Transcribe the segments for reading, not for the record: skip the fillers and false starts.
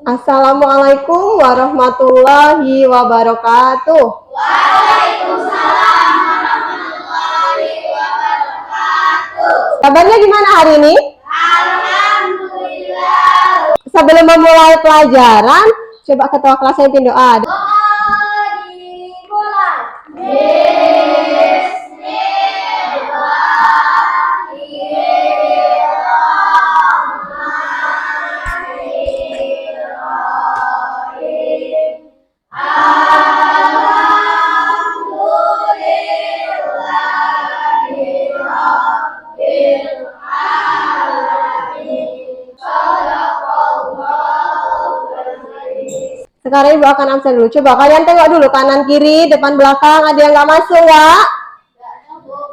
Assalamualaikum warahmatullahi wabarakatuh. Waalaikumsalam warahmatullahi wabarakatuh. Kabarnya gimana hari ini? Alhamdulillah. Sebelum memulai pelajaran, coba ketua kelas yang pimpin doa. Sekarang ibu akan absen dulu. Coba kalian tengok dulu kanan kiri, depan belakang, ada yang nggak masuk nggak?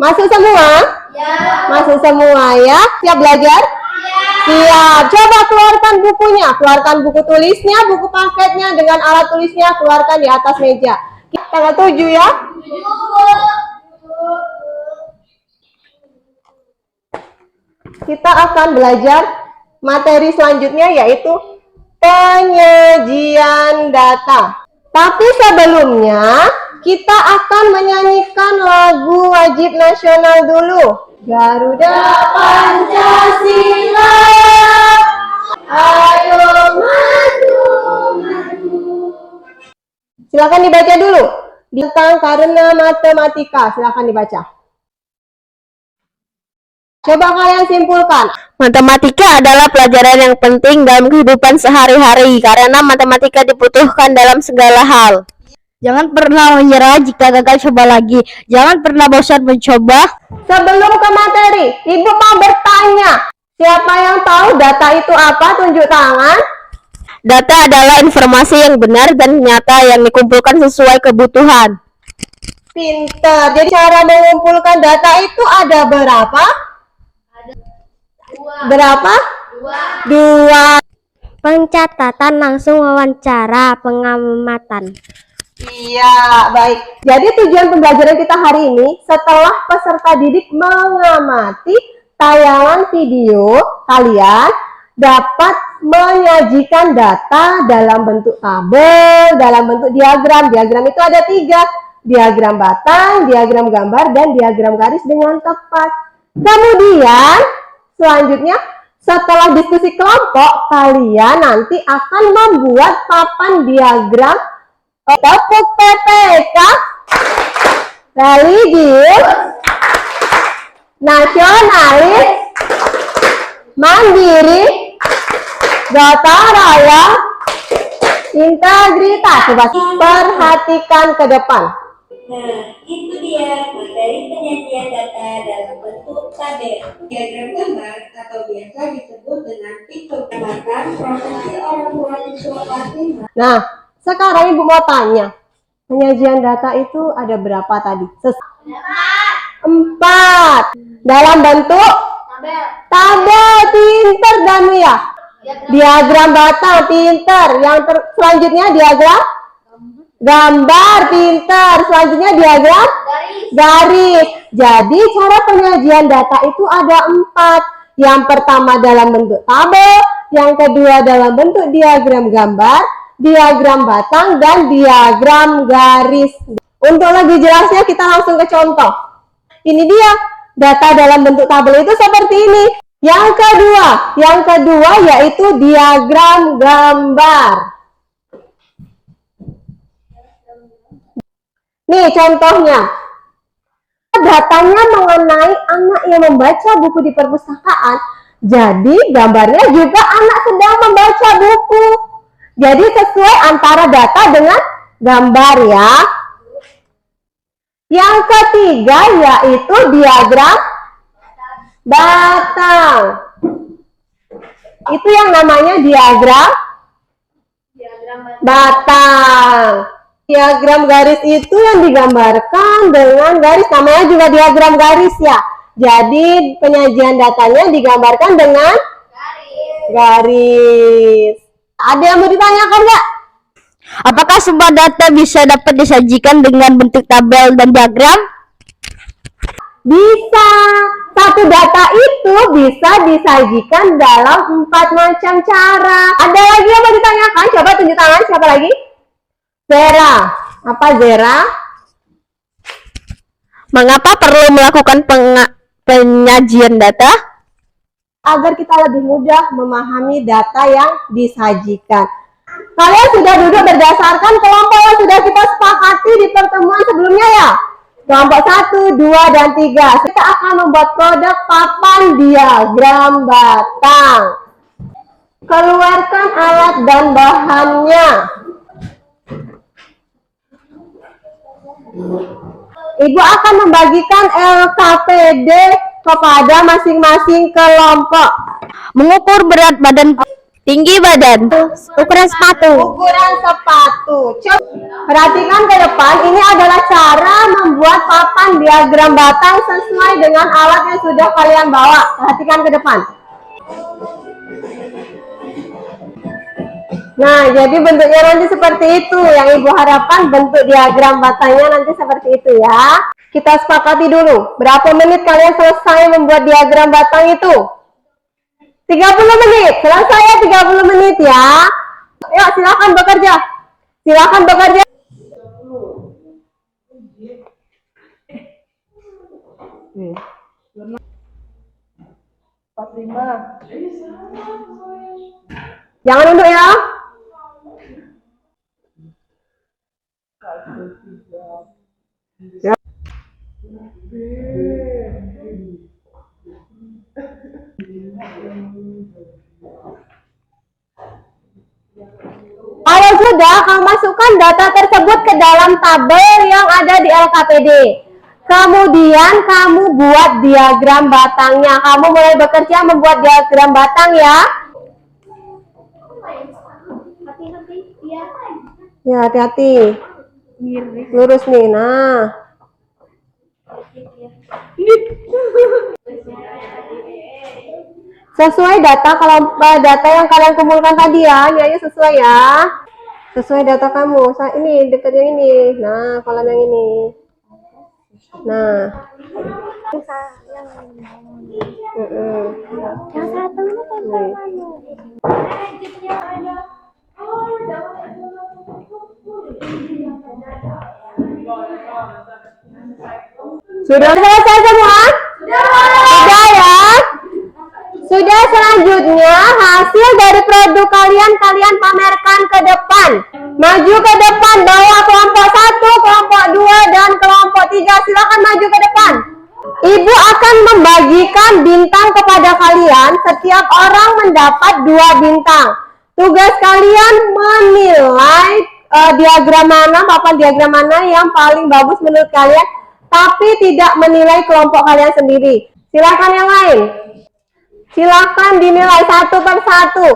Masuk semua? Ya. Masuk semua ya? Siap belajar? Ya. Siap. Coba keluarkan bukunya, keluarkan buku tulisnya, buku paketnya dengan alat tulisnya, keluarkan di atas meja. Tanggal 7 ya? Kita akan belajar materi selanjutnya yaitu penyajian data. Tapi sebelumnya kita akan menyanyikan lagu wajib nasional dulu. Garuda Pancasila, ayo maju, maju. Silakan dibaca dulu. Bintang karena matematika, silakan dibaca. Coba kalian simpulkan. Matematika adalah pelajaran yang penting dalam kehidupan sehari-hari karena matematika dibutuhkan dalam segala hal. Jangan pernah menyerah jika gagal, coba lagi. Jangan pernah bosan mencoba. Sebelum ke materi, Ibu mau bertanya. Siapa yang tahu data itu apa? Tunjuk tangan. Data adalah informasi yang benar dan nyata yang dikumpulkan sesuai kebutuhan. Pinter. Jadi cara mengumpulkan data itu ada berapa? Berapa? Dua. Pencatatan langsung, wawancara, pengamatan. Iya, baik. Jadi tujuan pembelajaran kita hari ini, setelah peserta didik mengamati tayangan video, kalian dapat menyajikan data dalam bentuk tabel, dalam bentuk diagram. Diagram itu ada 3. Diagram batang, diagram gambar, dan diagram garis dengan tepat. Kemudian selanjutnya, setelah diskusi kelompok, kalian nanti akan membuat papan diagram tepuk PPK religius, nasionalis, mandiri, gotong royong, integritas. Coba perhatikan ke depan. Nah, itu dia materi penyajian data dalam bentuk tabel. Diagram gambar atau biasa disebut dengan piktogram profesi orang tua siswa kelas 5. Nah, sekarang Ibu mau tanya, penyajian data itu ada berapa tadi? 4. Dalam bentuk tabel, pinter Danu ya. Diagram batang, pinter. Yang selanjutnya diagram gambar, pinter. Selanjutnya diagram garis. Jadi cara penyajian data itu ada 4. Yang pertama dalam bentuk tabel, yang kedua dalam bentuk diagram gambar, diagram batang, dan diagram garis. Untuk lebih jelasnya kita langsung ke contoh. Ini dia data dalam bentuk tabel itu seperti ini. Yang kedua yaitu diagram gambar. Nih contohnya, datanya mengenai anak yang membaca buku di perpustakaan. Jadi gambarnya juga anak sedang membaca buku. Jadi sesuai antara data dengan gambar ya. Yang ketiga yaitu diagram batang. Itu yang namanya diagram batang. Diagram garis itu yang digambarkan dengan garis, namanya juga diagram garis ya. Jadi penyajian datanya digambarkan dengan garis. Ada yang mau ditanyakan nggak? Apakah semua data bisa dapat disajikan dengan bentuk tabel dan diagram? Bisa. Satu data itu bisa disajikan dalam 4 macam cara. Ada lagi yang mau ditanyakan? Coba tunjuk tangan, siapa lagi? Zera. Apa Zera? Mengapa perlu melakukan penyajian data? Agar kita lebih mudah memahami data yang disajikan. Kalian sudah duduk berdasarkan kelompok yang sudah kita sepakati di pertemuan sebelumnya ya? Kelompok 1, 2, dan 3. Kita akan membuat produk papan diagram batang. Keluarkan alat dan bahannya. Ibu akan membagikan LKPD kepada masing-masing kelompok. Mengukur berat badan, tinggi badan, ukuran sepatu. Ukuran sepatu. Coba perhatikan ke depan. Ini adalah cara membuat papan diagram batang sesuai dengan alat yang sudah kalian bawa. Perhatikan ke depan. Nah, jadi bentuknya nanti seperti itu. Yang Ibu harapkan bentuk diagram batangnya nanti seperti itu ya. Kita sepakati dulu. Berapa menit kalian selesai membuat diagram batang itu? 30 menit. Selesai ya 30 menit ya. Yuk, silakan bekerja. Silakan bekerja. Jangan nunduk ya. Kalau sudah, kamu masukkan data tersebut ke dalam tabel yang ada di LKPD. Kemudian kamu buat diagram batangnya. Kamu mulai bekerja membuat diagram batang ya. Ya, hati-hati. Lurus nih, nah. Sesuai data data yang kalian kumpulkan tadi ya, nilainya sesuai ya. Sesuai data kamu. Ini dekat yang ini. Nah, kolam yang ini. Nah. Yang satu ini kan Sudah selesai semua? Sudah ya? Sudah, selanjutnya hasil dari produk kalian pamerkan ke depan. Maju ke depan, bawa kelompok 1, kelompok 2, dan kelompok 3. Silakan maju ke depan. Ibu akan membagikan bintang kepada kalian. Setiap orang mendapat 2 bintang. Tugas kalian menilai diagram mana, papan diagram mana yang paling bagus menurut kalian, tapi tidak menilai kelompok kalian sendiri. Silakan yang lain. Silakan dinilai satu per satu.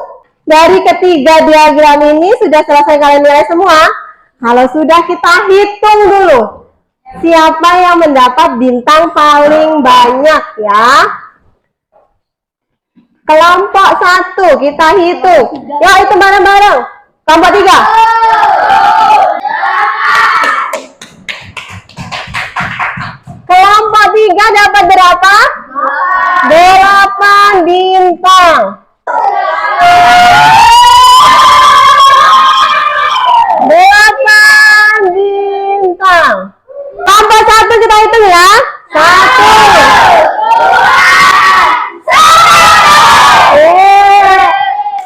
Dari ketiga diagram ini sudah selesai kalian nilai semua. Kalau sudah, kita hitung dulu siapa yang mendapat bintang paling banyak ya. Kelompok 1 kita hitung. Ya, itu bareng-bareng. Kelompok 3. Kelompok 3 dapat berapa? 8 bintang. 8 bintang. Kelompok 1 kita hitung ya. 1.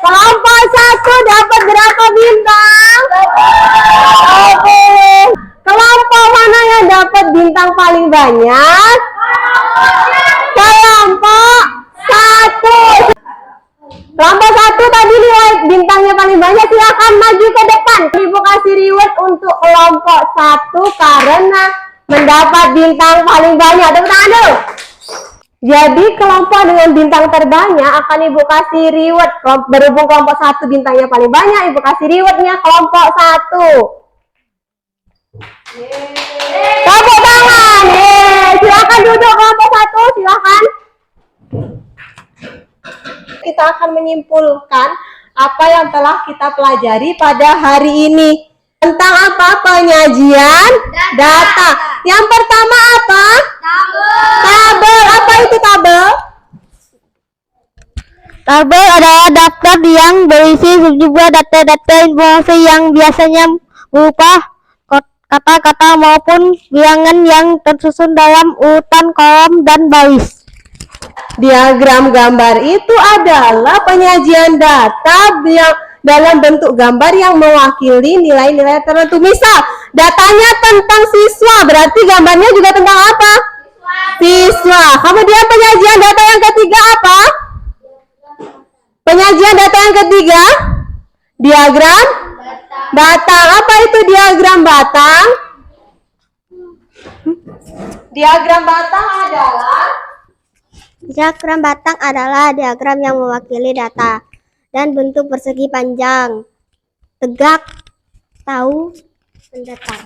Kelompok 1 dapat berapa bintang? 10. Kelompok mana yang dapat bintang paling banyak? Kelompok 1. Kelompok 1 tadi nilai bintangnya paling banyak, silakan maju ke depan. Ibu kasih reward untuk kelompok 1 karena mendapat bintang paling banyak. Tepuk tangan dulu. Jadi kelompok dengan bintang terbanyak akan Ibu kasih reward. Berhubung kelompok 1 bintangnya paling banyak, Ibu kasih rewardnya kelompok 1. Tepuk tangan. Silakan duduk kelompok 1, silakan. Kita akan menyimpulkan apa yang telah kita pelajari pada hari ini. Tentang apa? Penyajian data. Yang pertama apa? Tabel. Apa itu tabel? Tabel adalah daftar yang berisi sejumlah data-data informasi yang biasanya berupa kata-kata maupun bilangan yang tersusun dalam urutan kolom dan baris. Diagram gambar itu adalah penyajian data yang dalam bentuk gambar yang mewakili nilai-nilai tertentu. Misal, datanya tentang siswa, berarti gambarnya juga tentang apa? Siswa. Kemudian penyajian data yang ketiga apa? Penyajian data yang ketiga, diagram batang. Apa itu diagram batang? Diagram batang adalah diagram yang mewakili data dan bentuk persegi panjang, tegak, tahu, mendatar.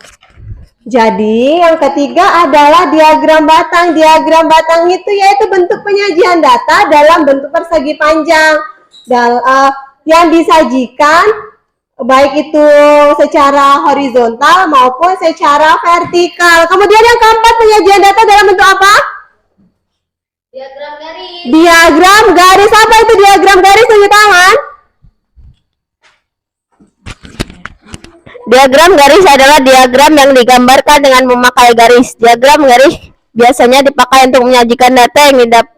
Jadi yang ketiga adalah diagram batang. Diagram batang itu yaitu bentuk penyajian data dalam bentuk persegi panjang yang disajikan baik itu secara horizontal maupun secara vertikal. Kemudian yang keempat, penyajian data dalam bentuk apa? Diagram garis. Diagram garis. Apa itu diagram garis? Tunjuk tangan. Diagram garis adalah diagram yang digambarkan dengan memakai garis. Diagram garis biasanya dipakai untuk menyajikan data yang didapat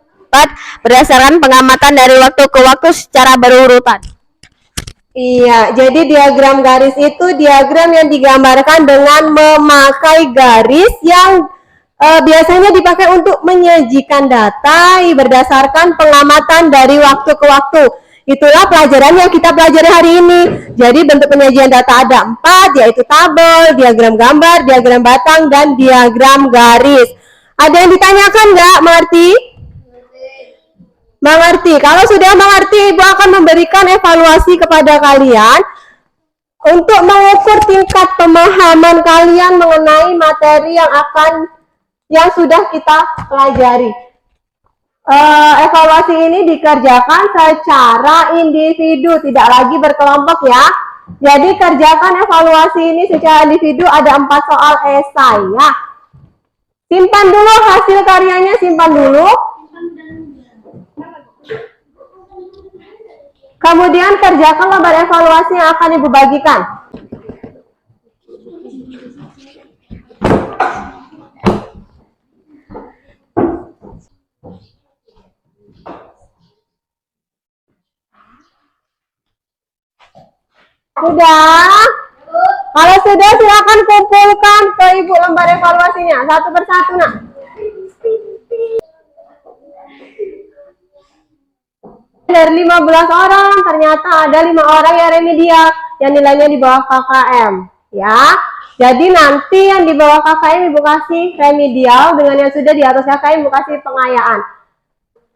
berdasarkan pengamatan dari waktu ke waktu secara berurutan. Iya, jadi diagram garis itu diagram yang digambarkan dengan memakai garis yang biasanya dipakai untuk menyajikan data berdasarkan pengamatan dari waktu ke waktu. Itulah pelajaran yang kita pelajari hari ini. Jadi bentuk penyajian data ada 4, yaitu tabel, diagram gambar, diagram batang, dan diagram garis. Ada yang ditanyakan nggak, mengerti? Mengerti. Kalau sudah mengerti, Ibu akan memberikan evaluasi kepada kalian untuk mengukur tingkat pemahaman kalian mengenai materi yang sudah kita pelajari. Evaluasi ini dikerjakan secara individu, tidak lagi berkelompok ya. Jadi kerjakan evaluasi ini secara individu, ada 4 soal esai ya. Simpan dulu hasil karyanya, simpan dulu. Kemudian kerjakan lembar evaluasi yang akan Ibu bagikan. Sudah? Kalau sudah, silakan kumpulkan ke Ibu lembar evaluasinya satu persatu, Nak. Dari 15 orang, ternyata ada 5 orang yang remedial, yang nilainya di bawah KKM, ya. Jadi nanti yang di bawah KKM Ibu kasih remedial, dengan yang sudah di atas KKM Ibu kasih pengayaan.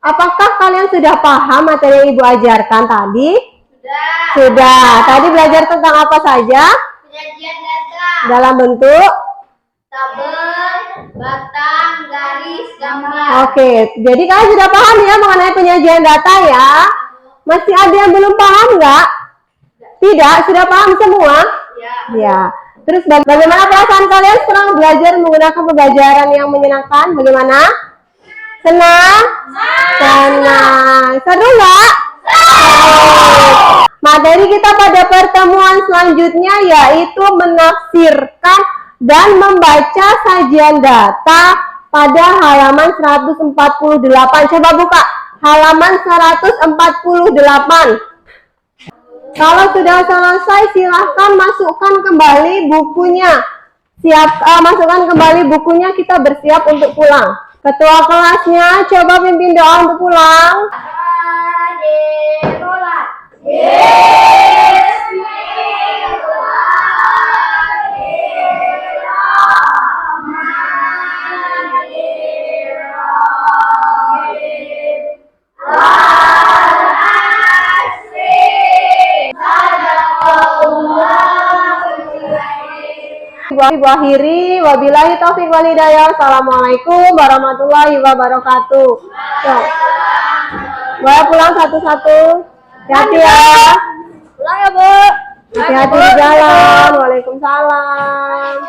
Apakah kalian sudah paham materi yang Ibu ajarkan tadi? Sudah. Tadi belajar tentang apa saja? Penyajian data. Dalam bentuk? Tabel, batang, garis, gambar. Oke, jadi kalian sudah paham ya mengenai penyajian data ya? Masih ada yang belum paham nggak? Tidak, sudah paham semua? Ya. Terus bagaimana perasaan kalian setelah belajar menggunakan pembelajaran yang menyenangkan? Bagaimana? Senang? Senang. Seru nggak? Materi kita pada pertemuan selanjutnya yaitu menafsirkan dan membaca sajian data pada halaman 148. Coba buka halaman 148. Kalau sudah selesai, silahkan masukkan kembali bukunya. Masukkan kembali bukunya, kita bersiap untuk pulang. Ketua kelasnya coba pimpin doa untuk pulang. Ibu akhiri, wabillahi taufiq wal hidayah. Assalamualaikum warahmatullahi wabarakatuh. Boleh pulang satu-satu. Hati-hati ya. Pulang ya, Bu. Hati-hati di jalan. Waalaikumsalam.